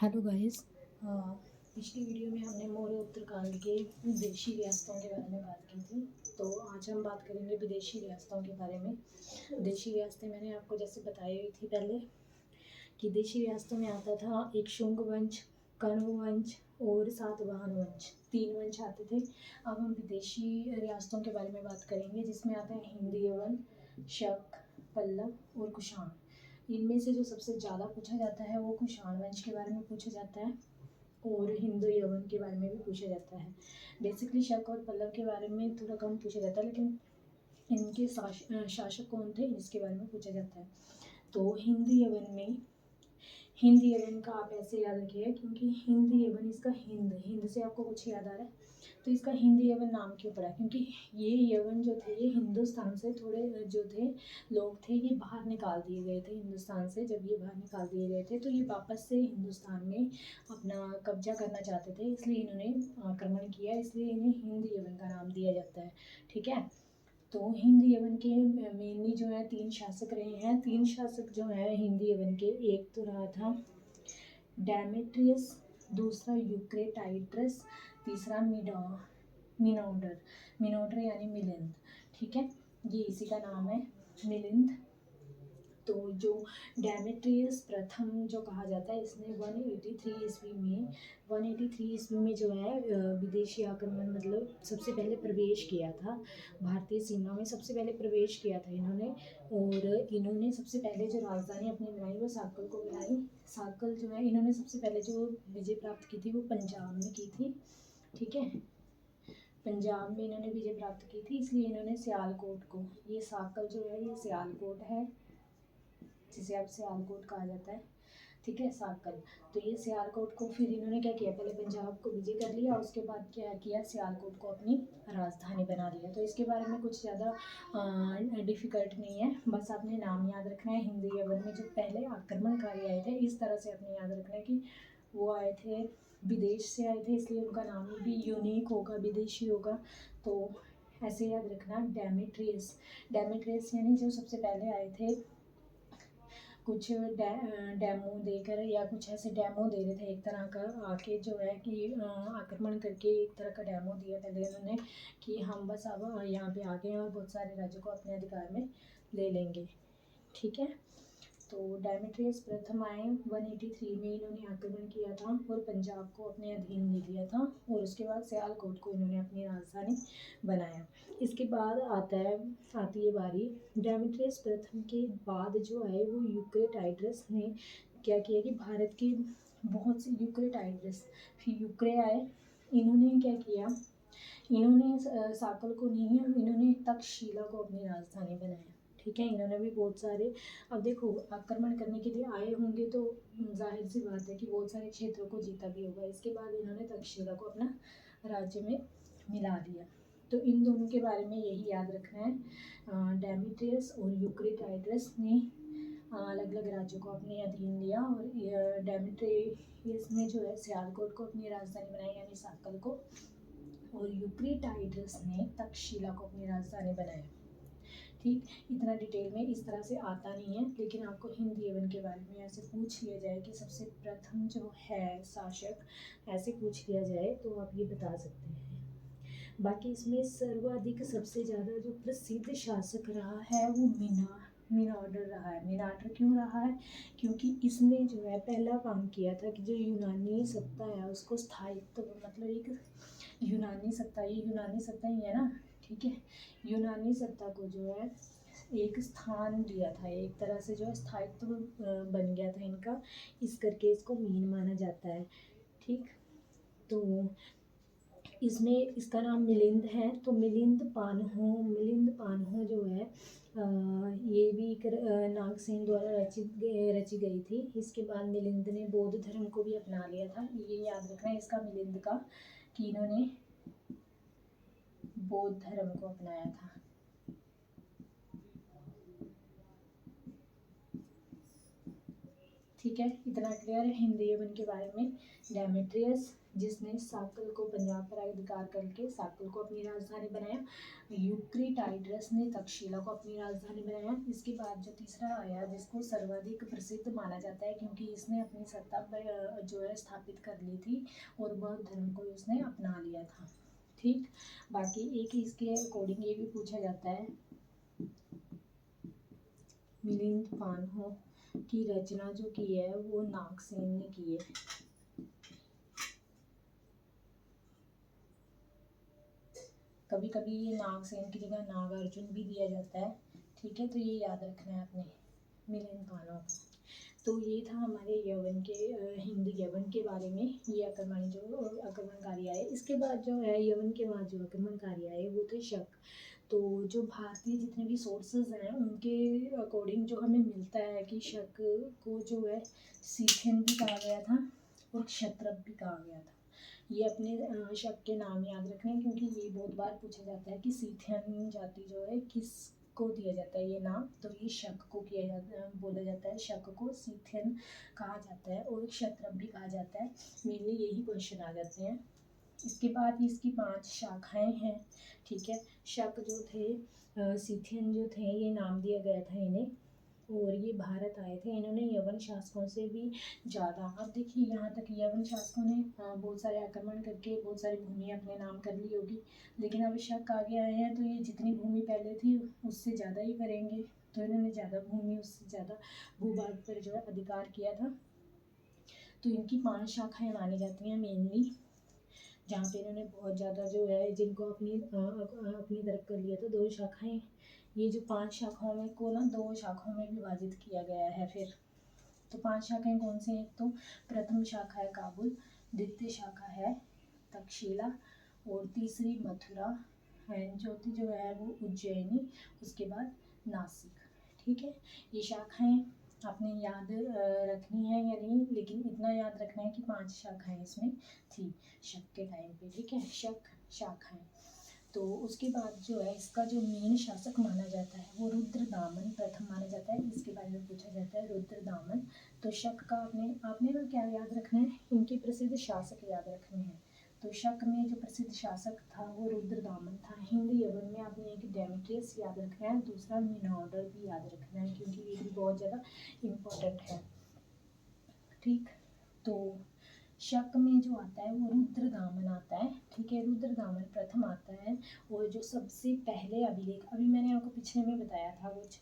Hello guys. पिछली video में हमने मौर्य उत्तरकाल के देशी रियासतों के बारे में बात की थी। तो आज हम बात करेंगे विदेशी रियासतों के बारे में। देशी रियासतें मैंने आपको जैसे बताई हुई थी पहले कि देशी रियासतों में आता था एक शुंग वंश, कण्व वंश और सातवाहन वंश, 3 वंश आते थे। अब हम विदेशी रियासतों के बारे में बात करेंगे जिसमें आता है हिंद यवन, शक, पल्लव और कुषाण। इनमें से जो सबसे ज़्यादा पूछा जाता है वो कुषाण वंश के बारे में पूछा जाता है और हिंदू यवन के बारे में भी पूछा जाता है। बेसिकली शक और पल्लव के बारे में थोड़ा कम पूछा जाता है, लेकिन इनके शासक कौन थे इसके बारे में पूछा जाता है। तो हिंद यवन का आप ऐसे याद रखिए, क्योंकि हिंद यवन इसका हिंद से आपको कुछ याद आ रहा है तो इसका हिंद यवन नाम क्यों पड़ा, क्योंकि ये यवन जो थे ये हिंदुस्तान से थोड़े जो थे लोग थे ये बाहर निकाल दिए गए थे। हिंदुस्तान से जब ये बाहर निकाल दिए गए थे तो ये वापस से हिंदुस्तान में अपना कब्जा करना चाहते थे, इसलिए इन्होंने आक्रमण किया, इसलिए इन्हें हिंद यवन का नाम दिया जाता है। ठीक है। तो हिंद यवन के मेनली जो है 3 शासक रहे हैं। 3 शासक जो है हिंद यवन के, एक तो रहा था डेमेट्रियस, दूसरा यूक्रेटाइड्रस, तीसरा मिनोडर यानी मिलिंद। ठीक है, ये इसी का नाम है, मिलिंद। तो जो डेमेट्रियस प्रथम जो कहा जाता है, इसने 183 ईस्वी में जो है विदेशी आक्रमण मतलब सबसे पहले प्रवेश किया था, भारतीय सीमा में सबसे पहले प्रवेश किया था इन्होंने। और इन्होंने सबसे पहले जो राजधानी अपनी बनाई वो साकल को बनाई। साकल जो है इन्होंने सबसे पहले जो विजय प्राप्त की थी वो पंजाब में की थी। ठीक है, पंजाब में इन्होंने विजय प्राप्त की थी, इसलिए इन्होंने सियालकोट को, ये साकल जो है ये सियालकोट है जिसे अब सियालकोट कहा जाता है। ठीक है, साकल। तो ये सियालकोट को फिर इन्होंने क्या किया, पहले पंजाब को विजय कर लिया, उसके बाद क्या किया, सियालकोट को अपनी राजधानी बना लिया। तो इसके बारे में कुछ ज़्यादा डिफ़िकल्ट नहीं है, बस आपने नाम याद रखना है। हिंद यवन में जो पहले आक्रमणकारी आए थे इस तरह से आपने याद रखना है कि वो आए थे विदेश से आए थे, इसलिए उनका नाम भी यूनिक होगा, विदेशी होगा। तो ऐसे याद रखना, डेमेट्रियस यानी जो सबसे पहले आए थे कुछ डेमो देकर या कुछ ऐसे डेमो दे रहे थे एक तरह का, आके जो है कि आक्रमण करके एक तरह का डेमो दिया पहले उन्होंने कि हम बस अब यहाँ पे आ गए हैं और बहुत सारे राज्यों को अपने अधिकार में ले लेंगे। ठीक है, तो डेमेट्रियस प्रथम आए 183 में, इन्होंने आक्रमण किया था और पंजाब को अपने अधीन ले लिया था और उसके बाद सियालकोट को इन्होंने अपनी राजधानी बनाया। इसके बाद आती है बारी डेमेट्रियस प्रथम के बाद जो है वो यूक्रेटाइड्रस ने क्या किया कि भारत के बहुत से यूक्रेटाइड्रस, फिर यूक्रे आए, इन्होंने क्या किया, इन्होंने साकल को नहीं, इन्होंने तक्षशिला को अपनी राजधानी बनाया। ठीक है, इन्होंने भी बहुत सारे, अब देखो आक्रमण करने के लिए आए होंगे तो जाहिर सी बात है कि बहुत सारे क्षेत्रों को जीता भी होगा। इसके बाद इन्होंने तक्षशिला को अपना राज्य में मिला लिया। तो इन दोनों के बारे में यही याद रखना है, डेमेट्रियस और यूक्रेटाइड्रस ने अलग अलग राज्यों को अपने अधीन लिया और डेमेट्रियस ने जो है सियालकोट को अपनी राजधानी बनाई यानी साकल को, और यूक्रेटाइड्रस ने तक्षशिला को अपनी राजधानी बनाया। ठीक, इतना डिटेल में इस तरह से आता नहीं है, लेकिन आपको हिंद यवन के बारे में ऐसे पूछ लिया जाए कि सबसे प्रथम जो है शासक, ऐसे पूछ लिया जाए तो आप ये बता सकते हैं। बाकी इसमें सर्वाधिक सबसे ज़्यादा जो प्रसिद्ध शासक रहा है वो मिनार्डर रहा है। मिनार्डर क्यों रहा है, क्योंकि इसने जो है पहला काम किया था कि जो यूनानी सत्ता है उसको स्थायित्व, मतलब एक यूनानी सत्ता, ये यूनानी सत्ता ही है ना। ठीक है, यूनानी सत्ता को जो है एक स्थान दिया था, एक तरह से जो है स्थायित्व बन गया था इनका, इस करके इसको मीन माना जाता है। ठीक, तो इसमें इसका नाम मिलिंद है। तो मिलिंद पान्हो जो है ये भी एक नागसेन द्वारा रची गई थी। इसके बाद मिलिंद ने बौद्ध धर्म को भी अपना लिया था, ये याद रखना है इसका मिलिंद का कि इन्होंने बौद्ध धर्म को अपनाया था। ठीक है, इतना क्लियर है हिंदी यवन के बारे में। डेमेट्रियस जिसने साकल को पंजाब पर अधिकार करके साकल को अपनी राजधानी बनाया। यूक्रिटाइडस ने तक्षशिला को अपनी राजधानी बनाया। इसके बाद जो तीसरा आया जिसको सर्वाधिक प्रसिद्ध माना जाता है क्योंकि इसने अपनी सत्ता जो है स्थापित कर ली थी और बौद्ध धर्म को उसने अपना लिया था। ठीक, बाकी एक इसके अकॉर्डिंग ये भी पूछा जाता है मिलिंद पानहो की रचना जो की है वो नागसेन ने की है। कभी कभी ये नागसेन की जगह नागार्जुन भी दिया जाता है। ठीक है, तो ये याद रखना है आपने मिलिंद पानहो। तो ये था हमारे यवन के हिंदी यवन के बारे में। ये आक्रमणकारी आए। इसके बाद जो है यवन के बाद जो आक्रमणकारी आए वो थे शक। तो जो भारतीय जितने भी सोर्सेज हैं उनके अकॉर्डिंग जो हमें मिलता है कि शक को जो है सीथियन भी कहा गया था और क्षत्रप भी कहा गया था। ये अपने शक के नाम याद रखने क्योंकि ये बहुत बार पूछा जाता है कि सीथियन जाति जो है किस को दिया जाता है ये नाम। तो ये शक को किया जाता है, बोला जाता है शक को सीथियन कहा जाता है और क्षत्रप भी कहा जाता है। मेनली यही क्वेश्चन आ जाते हैं। इसके बाद इसकी 5 शाखाएं हैं। ठीक है, शक जो थे सीथियन जो थे ये नाम दिया गया था इन्हें और ये भारत आए थे। इन्होंने यवन शासकों से भी ज़्यादा, अब देखिए यहाँ तक यवन शासकों ने बहुत सारे आक्रमण करके बहुत सारी भूमि अपने नाम कर ली होगी, लेकिन अब शक आगे आए हैं तो ये जितनी भूमि पहले थी उससे ज़्यादा ही करेंगे। तो इन्होंने ज़्यादा भूमि उससे ज़्यादा भूभाग पर जो है अधिकार किया था। तो इनकी 5 शाखाएँ मानी जाती हैं मेनली, जहाँ पे इन्होंने बहुत ज़्यादा जो है जिनको अपनी तरफ कर लिया था। 2 शाखाएँ, ये जो 5 शाखाओं में को ना 2 शाखाओं में विभाजित किया गया है। फिर तो 5 शाखाएँ कौन सी हैं? तो प्रथम शाखा है काबुल, द्वितीय शाखा है तक्षशिला और तीसरी मथुरा एंड चौथी जो है वो उज्जैनी, उसके बाद नासिक। ठीक है, ये शाखाएँ आपने याद रखनी है या नहीं, लेकिन इतना याद रखना है कि 5 शाखाएँ इसमें थी शक के टाइम पे। ठीक है, शक शाखाएँ। तो उसके बाद जो है इसका जो मेन शासक माना जाता है वो रुद्रदामन प्रथम माना जाता है। इसके बारे में पूछा जाता है रुद्रदामन। तो शक का आपने ना क्या याद रखना है, इनके प्रसिद्ध शासक याद रखने हैं। तो शक में जो प्रसिद्ध शासक था वो रुद्रदामन था। हिंदी यवन में आपने एक डेमेट्रियस याद रखना है, दूसरा मिनोडर भी याद रखना है क्योंकि ये भी बहुत ज़्यादा इम्पोर्टेंट है। ठीक, तो शक में जो आता है वो रुद्रदामन आता है। ठीक है, रुद्रदामन प्रथम आता है और जो सबसे पहले अभिलेख, अभी मैंने आपको पिछले में बताया था, कुछ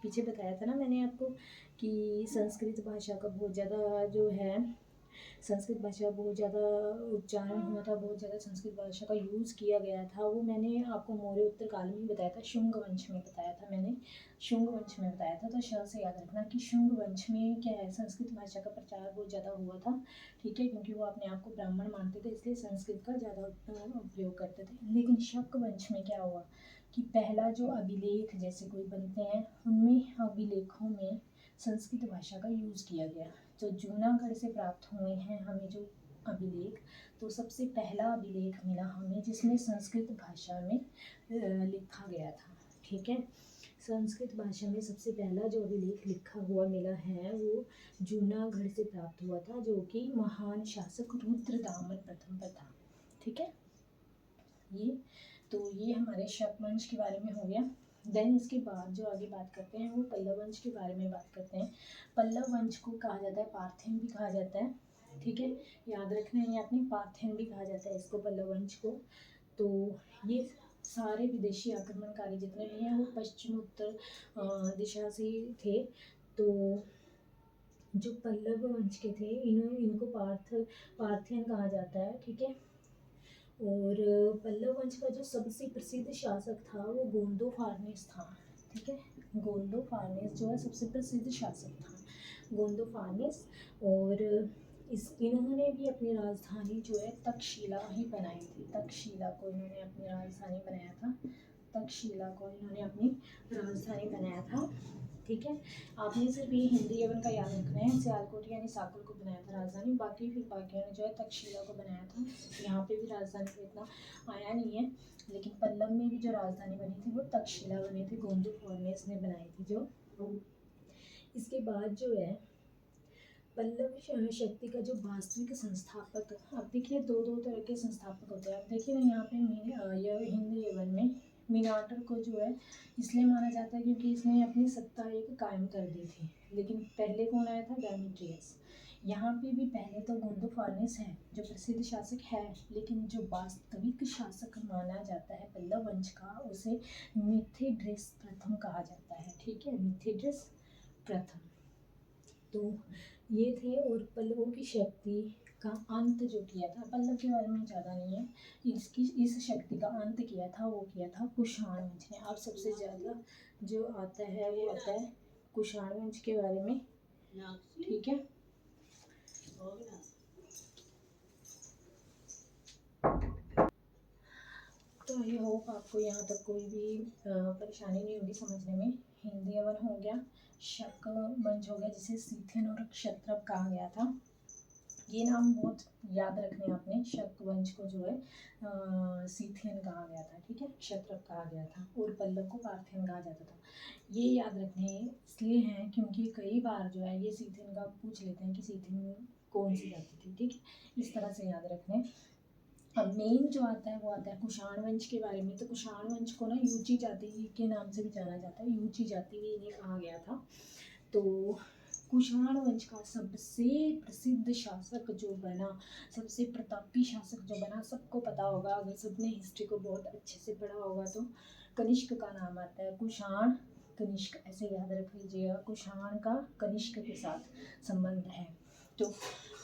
पीछे बताया था ना मैंने आपको कि संस्कृत भाषा का बहुत ज़्यादा जो है संस्कृत भाषा बहुत ज़्यादा उच्चारण हुआ था, बहुत ज़्यादा संस्कृत भाषा का यूज़ किया गया था। वो मैंने आपको मौर्य उत्तर काल में बताया था, शुंग वंश में बताया था मैंने, शुंग वंश में बताया था। तो श से याद रखना कि शुंग वंश में क्या है, संस्कृत भाषा का प्रचार बहुत ज़्यादा हुआ था। ठीक है, क्योंकि वो अपने आप को ब्राह्मण मानते थे इसलिए संस्कृत का ज़्यादा उपयोग करते थे। लेकिन शक वंश में क्या हुआ कि पहला जो अभिलेख जैसे कोई बनते हैं उनमें अभिलेखों में संस्कृत भाषा का यूज़ किया गया। जो जूनागढ़ से प्राप्त हुए हैं हमें जो अभिलेख, तो सबसे पहला अभिलेख मिला हमें जिसमें संस्कृत भाषा में लिखा गया था। ठीक है, संस्कृत भाषा में सबसे पहला जो अभिलेख लिखा हुआ मिला है वो जूनागढ़ से प्राप्त हुआ था, जो कि महान शासक रुद्रदामन प्रथम पर था। ठीक है, ये हमारे शक वंश के बारे में हो गया। देन इसके बाद जो आगे बात करते हैं वो पल्लव वंश के बारे में बात करते हैं। पल्लव वंश को कहा जाता है पार्थियन भी कहा जाता है। ठीक है, याद रखना है आपने, पार्थियन भी कहा जाता है इसको, पल्लव वंश को। तो ये सारे विदेशी आक्रमणकारी जितने भी हैं वो पश्चिम उत्तर दिशा से थे। तो जो पल्लव वंश के थे इनको पार्थियन कहा जाता है। ठीक है, और पल्लव वंश का जो सबसे प्रसिद्ध शासक था वो गोंदोफार्नेस था। ठीक है, गोंदोफार्नेस जो है सबसे प्रसिद्ध शासक था, गोंदोफार्नेस। और इन्होंने भी अपनी राजधानी जो है तक्षशिला ही बनाई थी। तक्षशिला को इन्होंने अपनी राजधानी बनाया था, तक्षशिला को इन्होंने अपनी राजधानी बनाया था। ठीक है, आपने सिर्फ ये हिंदी यवन का याद रखना है, सियालकोट यानी साकल को बनाया था राजधानी, बाकी फिर बाकियों ने जो है तक्षशिला को बनाया था। यहाँ पे भी राजधानी को इतना आया नहीं है, लेकिन पल्लव में भी जो राजधानी बनी थी वो तक्षशिला बनी थी, गोंदोफार्नेस ने बनाई थी जो। इसके बाद जो है पल्लव शक्ति का जो वास्तविक संस्थापक, अब देखिए दो दो तरह के संस्थापक होते हैं। अब देखिए ना यहाँ पे यह हिंद यवन में मीनाटर को जो है इसलिए माना जाता है क्योंकि इसने अपनी सत्ता एक कायम कर दी थी। लेकिन पहले कौन आया था? डेमेट्रियस। यहाँ पे भी पहले तो गोंडोफार्नेस है जो प्रसिद्ध शासक है, लेकिन जो वास्तविक शासक माना जाता है पल्लव वंश का उसे मिथिड्रेस प्रथम कहा जाता है। ठीक है, मिथिड्रेस प्रथम। तो ये थे। और पल्लवों की शक्ति का अंत जो किया था, पल्लव के बारे में ज़्यादा नहीं है, इस शक्ति का अंत किया था वो किया था कुषाण वंश ने। अब सबसे ज़्यादा जो आता है वो आता है कुषाण वंश के बारे में। ठीक है, तो आई होप आपको यहाँ तक कोई भी परेशानी नहीं होगी समझने में। हिंदी यवन हो गया, शक वंश हो गया जिसे सीथियन और क्षत्रप कहा गया था। ये नाम बहुत याद रखने आपने। शक वंश को जो है सीथियन कहा गया था, ठीक है, क्षत्रप कहा गया था, और पल्लव को पार्थियन कहा जाता था। ये याद रखने इसलिए हैं क्योंकि कई बार जो है ये सीथियन का पूछ लेते हैं कि सीथियन कौन सी जाति थी। ठीक है, इस तरह से याद रखने। अब मेन जो आता है वो आता है कुषाण वंश के बारे में। तो कुषाण वंश को ना यूची जाति के नाम से भी जाना जाता है, यूची जाति भी इन्हें कहा गया था। तो कुषाण वंश का सबसे प्रसिद्ध शासक जो बना, सबसे प्रतापी शासक जो बना, सबको पता होगा अगर सबने हिस्ट्री को बहुत अच्छे से पढ़ा होगा तो कनिष्क का नाम आता है। कुषाण कनिष्क ऐसे याद रख लीजिएगा, कुषाण का कनिष्क के साथ संबंध है। तो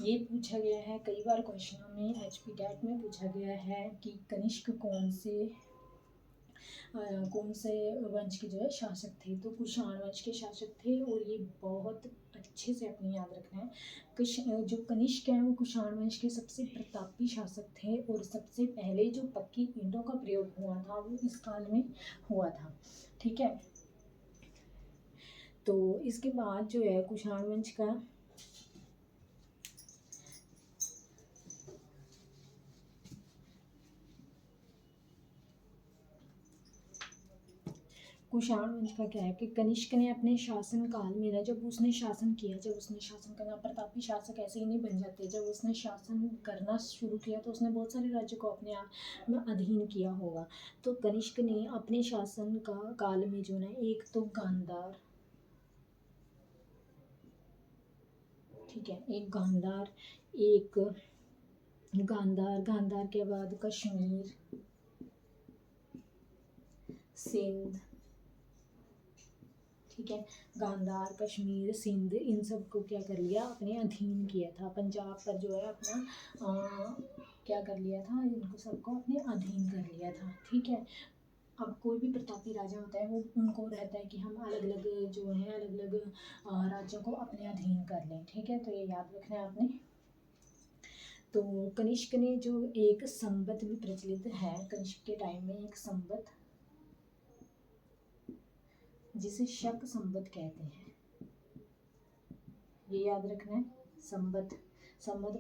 ये पूछा गया है कई बार क्वेश्चनों में, एचपी कैट में पूछा गया है कि कनिष्क कौन से वंश के जो है शासक थे। तो कुषाण वंश के शासक थे, और ये बहुत अच्छे से अपने याद रखना है। जो कनिष्क हैं वो कुषाण वंश के सबसे प्रतापी शासक थे, और सबसे पहले जो पक्की ईंटों का प्रयोग हुआ था वो इस काल में हुआ था। ठीक है, तो इसके बाद जो है कुषाण वंश का कुषाण वंश का क्या है कि कनिष्क ने अपने शासन काल में ना, जब उसने शासन करना, प्रतापी शासक ऐसे ही नहीं बन जाते। जब उसने शासन करना शुरू किया तो उसने बहुत सारे राज्यों को अपने आप में अधीन किया होगा। तो कनिष्क ने अपने शासन का काल में जो है एक तो गांधार, ठीक है, गांधार के बाद कश्मीर, सिंध, ठीक है, गांधार, कश्मीर, सिंध, इन सब को क्या कर लिया, अपने अधीन किया था। पंजाब पर जो है अपना क्या कर लिया था, इनको सबको अपने अधीन कर लिया था। ठीक है, अब कोई भी प्रतापी राजा होता है वो उनको रहता है कि हम अलग अलग जो है अलग अलग राज्यों को अपने अधीन कर लें। ठीक है, तो ये याद रखना है आपने। तो कनिष्क ने जो एक संवत भी प्रचलित है, कनिष्क के टाइम में एक संवत जिसे शक संवत कहते हैं, ये याद रखना है। संवत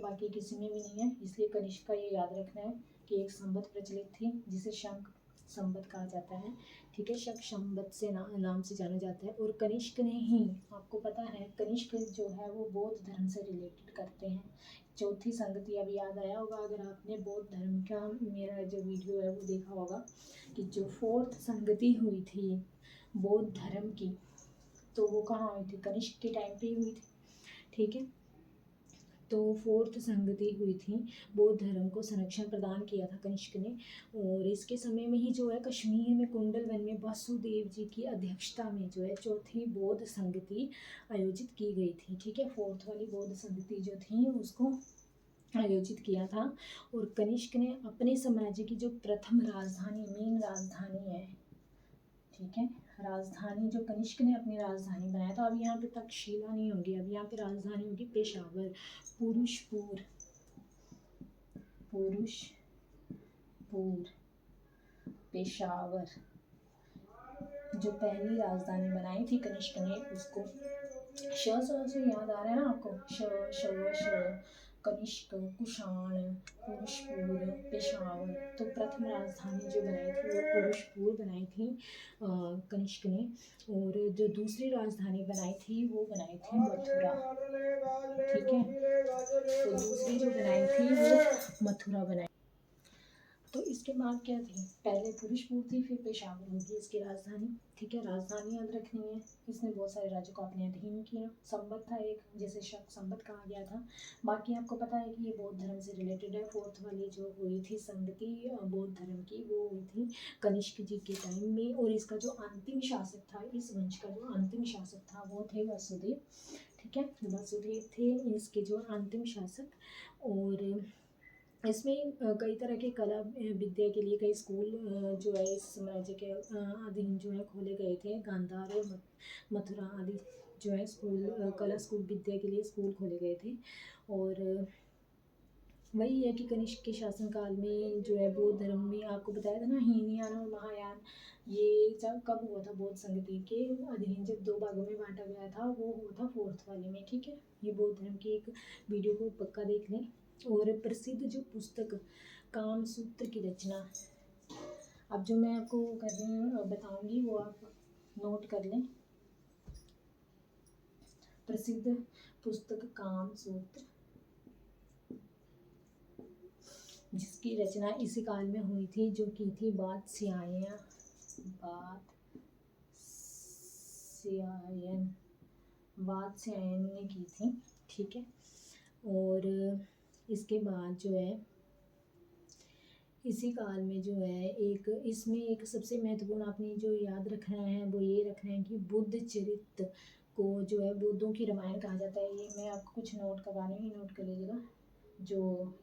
बाकी किसी में भी नहीं है, इसलिए कनिष्क का ये याद रखना है कि एक संवत प्रचलित थी जिसे शक संवत कहा जाता है। ठीक है, शक संवत से नाम से जाना जाता है। और कनिष्क ने ही, आपको पता है कनिष्क जो है वो बौद्ध धर्म से रिलेटेड करते हैं। चौथी संगति अब याद आया होगा अगर आपने बौद्ध धर्म का मेरा जो वीडियो है वो देखा होगा, कि जो फोर्थ संगति हुई थी बौद्ध धर्म की, तो वो कहाँ हुई थी, कनिष्क के टाइम पे ही हुई थी। ठीक है, तो फोर्थ संगति हुई थी, बौद्ध धर्म को संरक्षण प्रदान किया था कनिष्क ने। और इसके समय में ही जो है कश्मीर में कुंडल वन में वासुदेव जी की अध्यक्षता में जो है चौथी बौद्ध संगति आयोजित की गई थी। ठीक है, फोर्थ वाली बौद्ध संगति जो थी उसको आयोजित किया था। और कनिष्क ने अपने साम्राज्य की जो प्रथम राजधानी, मेन राजधानी है, ठीक है, राजधानी जो कनिष्क ने अपनी राजधानी बनाया था, अब यहाँ पे तक्षशिला नहीं होगी, अब यहाँ पे राजधानी होगी पेशावर, पुरुषपुर, पेशावर, जो पहली राजधानी बनाई थी कनिष्क ने उसको। श से याद आ रहा है ना आपको, श कनिष्क, कुषाण, पुरुषपुर, पेशावर। तो प्रथम राजधानी जो बनाई थी वो पुरुषपुर बनाई थी कनिष्क ने, और जो दूसरी राजधानी बनाई थी वो बनाई थी मथुरा। ठीक है, तो दूसरी जो बनाई थी वो मथुरा बनाई। तो इसके बाद क्या थी, पहले पुरुषपुर थी, फिर पेशावर होगी इसकी राजधानी। ठीक है, राजधानी याद रखनी है। इसने बहुत सारे राज्यों को अपने अधीन किया। संबत था एक, जैसे शक संबत कहा गया था। बाकी आपको पता है कि ये बौद्ध धर्म से रिलेटेड है। फोर्थ वाली जो हुई थी संगति बौद्ध धर्म की, वो हुई थी कनिष्क जी के टाइम में। और इसका जो अंतिम शासक था, इस वंश का जो अंतिम शासक था वो थे वसुदेव। ठीक है, वसुदेव थे इसके जो अंतिम शासक। और इसमें कई तरह के कला विद्या के लिए कई स्कूल जो है इस साम्राज्य के अधीन जो है खोले गए थे। गांधार और मथुरा आदि जो है स्कूल, कला स्कूल विद्या के लिए स्कूल खोले गए थे। और वही है कि कनिष्क के शासनकाल में जो है बौद्ध धर्म में, आपको बताया था ना, हीनयान और महायान, ये जब कब हुआ था, बौद्ध संगति के अधीन जब 2 भागों में बांटा गया था, वो हुआ था 4th वाले में। ठीक है, ये बौद्ध धर्म की एक वीडियो को पक्का देख लें। और प्रसिद्ध जो पुस्तक कामसूत्र की रचना, अब जो मैं आपको कर रही हूँ बताऊंगी वो आप नोट कर लें। प्रसिद्ध पुस्तक कामसूत्र, जिसकी रचना इसी काल में हुई थी, जो की थी वात्स्यायन ने की थी। ठीक है, और इसके बाद जो है इसी काल में जो है एक इसमें एक सबसे महत्वपूर्ण आपने जो याद रखना है वो ये रखना है कि बुद्ध चरित्र को जो है बुद्धों की रामायण कहा जाता है। ये मैं आपको कुछ नोट करवा रही हूँ, नोट कर लीजिएगा। जो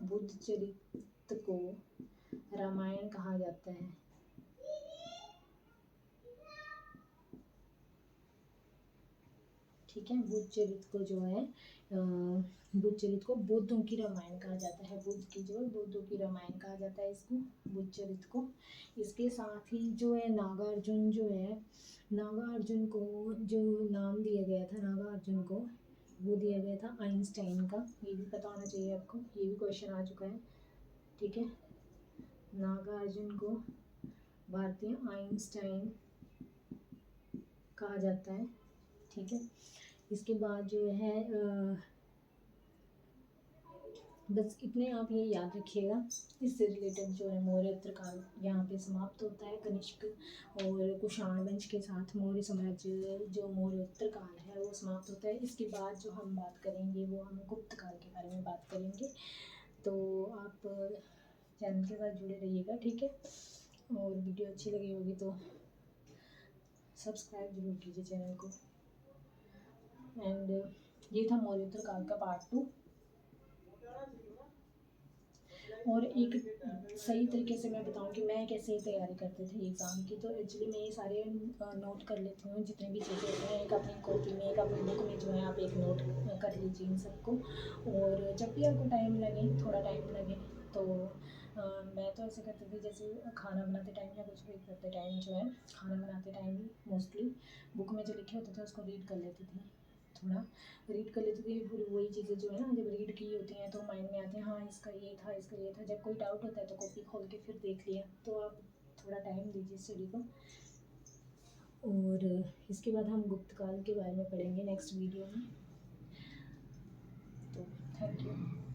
बुद्ध चरित्र को रामायण कहा जाता है, ठीक है, बुद्ध चरित्र को जो है बुद्ध चरित्र को बुद्धों की रामायण कहा जाता है। बुद्ध की जो है बुद्धों की रामायण कहा जाता है इसको, बुद्ध चरित्र को। इसके साथ ही जो है नागार्जुन जो है, नागार्जुन को जो नाम दिया गया था, नागार्जुन को वो दिया गया था आइंस्टाइन का। ये भी पता होना चाहिए आपको, ये भी क्वेश्चन आ चुका है। ठीक है, नागार्जुन को भारतीय आइंस्टाइन कहा जाता है। ठीक है, इसके बाद जो है बस इतने आप ये याद रखिएगा। इससे रिलेटेड जो है मौर्य उत्तरकाल यहाँ पे समाप्त होता है। कनिष्क और कुषाण वंश के साथ मौर्य साम्राज्य जो मौर्य उत्तरकाल है वो समाप्त होता है। इसके बाद जो हम बात करेंगे वो हम गुप्त काल के बारे में बात करेंगे। तो आप चैनल के साथ जुड़े रहिएगा, ठीक है। और वीडियो अच्छी लगी होगी तो सब्सक्राइब जरूर कीजिए चैनल को। एंड ये था मौर्य उत्तरकाल का पार्ट 2। और एक सही तरीके से मैं बताऊं कि मैं कैसे तैयारी करती थी एग्ज़ाम की, तो एक्चुअली मैं ये सारे नोट कर लेती हूँ, जितनी भी चीज़ें हैं। एक अपनी कॉपी में, एक अपनी बुक में जो है आप एक नोट कर लीजिए इन सबको। और जब भी आपको टाइम लगे, थोड़ा टाइम लगे, तो मैं तो ऐसे करती थी, जैसे खाना बनाते टाइम या कुछ भी करते टाइम जो है, खाना बनाते टाइम मोस्टली बुक में जो लिखे होते थे उसको रीड कर लेती थी। थोड़ा रीड कर लेती थी, फिर वही चीज़ें जो है ना, जब रीड की होती हैं तो माइंड में आते हैं, हाँ इसका ये था, इसका ये था। जब कोई डाउट होता है तो कॉपी खोल के फिर देख लिया। तो आप थोड़ा टाइम दीजिए स्टडी को। और इसके बाद हम गुप्त काल के बारे में पढ़ेंगे नेक्स्ट वीडियो में। तो थैंक यू।